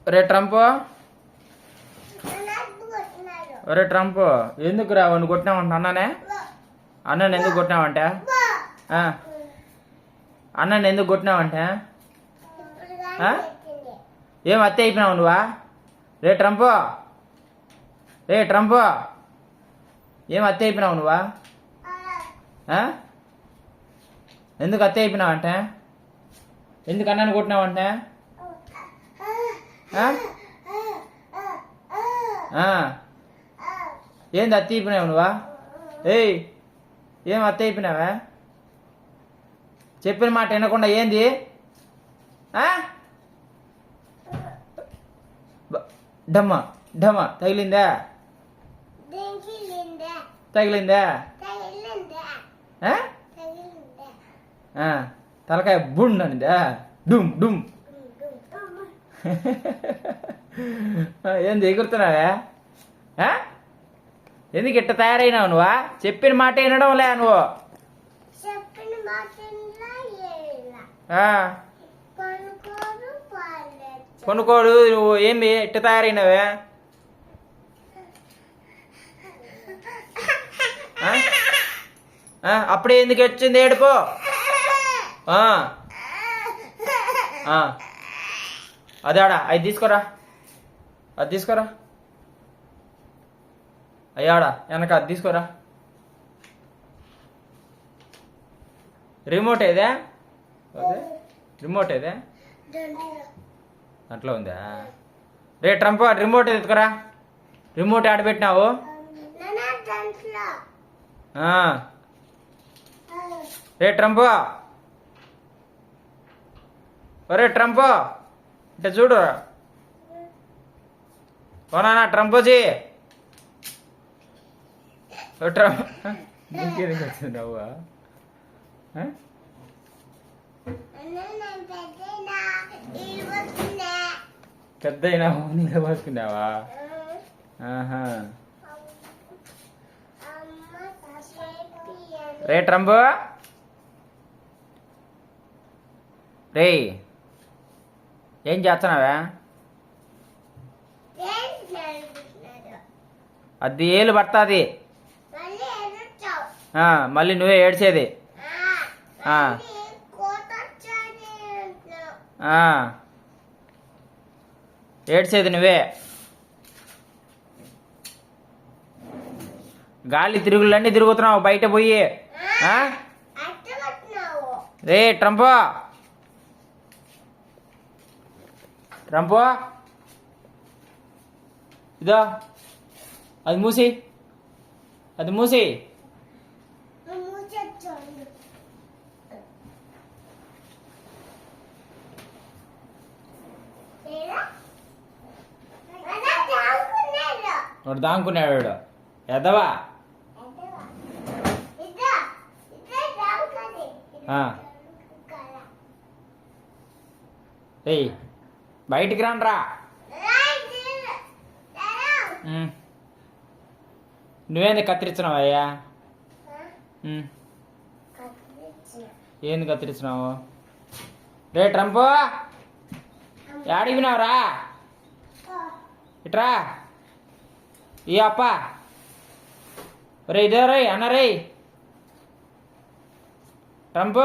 ఒరే ట్రంప్, ఒరే ట్రంప్, ఎందుకు రా నువ్వు కొట్టినావంట అన్ననే? అన్నని ఎందుకు కొట్టినావంట? అన్నని ఎందుకు కొట్టినావంటే? ఏం అత్తే అయిపోయినావు నువ్వా? రే ట్రంప్, రే ట్రంప్, ఏం అత్తే అయిపోయినావు నువ్వా? ఎందుకు అత్తే అయిపోయినావంటే? ఎందుకు అన్నని కొట్టినావంటే? ఏంది అత్త అయిపోయినావు నువ్వా? ఏయ్, ఏం అత్త అయిపోయినావా? చెప్పిన మాట వినకుండా ఏంది? డమ్మ డమ్మ తగిలిందా? తగిలిందా? తలకాయ బుండ్ అనిందా? డుమ్ డుమ్. ఏంది ఎగురుతున్నావా? ఎందుకు ఇట్ట తయారైనావు నువ్వా? చెప్పిన మాట వినడం లే నువ్వు. కొనుక్కోడు నువ్వు. ఏంది ఇట్ట తయారైనావే? అప్పుడే ఎందుకు వచ్చింది ఏడుపు? అదాడా అది తీసుకోరా, అది తీసుకోరా. అయ్యాడా వెనక అది తీసుకోరా. రిమోట్ ఏదే? అదే రిమోట్ ఏదే? అట్లా ఉందా? రే ట్రంప్, రిమోట్ ఎత్తుకురా. రిమోట్ ఆడబెట్టినావు? రే ట్రంప్, ఒరే ట్రంప్, ఇట్లా చూడు. ఓనా ట్రంపోజీ, ట్రంప్ ఇంకేందుకు వచ్చింది నవ్వా? పెద్ద అయినావు, నీళ్ళు పోసుకున్నావా? రే ట్రంప్, రే ఏం చేస్తున్నావా? అది ఏళ్ళు పడుతుంది, మళ్ళీ నువ్వే ఏడ్చేది. ఏడ్చేది నువ్వే. గాలి తిరుగులన్నీ తిరుగుతున్నావు బయట పోయి. రే ట్రంప్, ట్రంప్, ఇదో అది మూసి, అది మూసి. వాడు దాంకున్నాడు ఎదవా. ఏయ్ బయటికి రాండ్రా. నువ్వేంది కత్తిరించినావు అయ్యా? ఏంది కత్తిరించినావు? రే ట్రంప్, యాడికి వినావురా? ఇట్రా. ఈ అప్ప రే ఇదే రై అన్న రే ట్రంప్.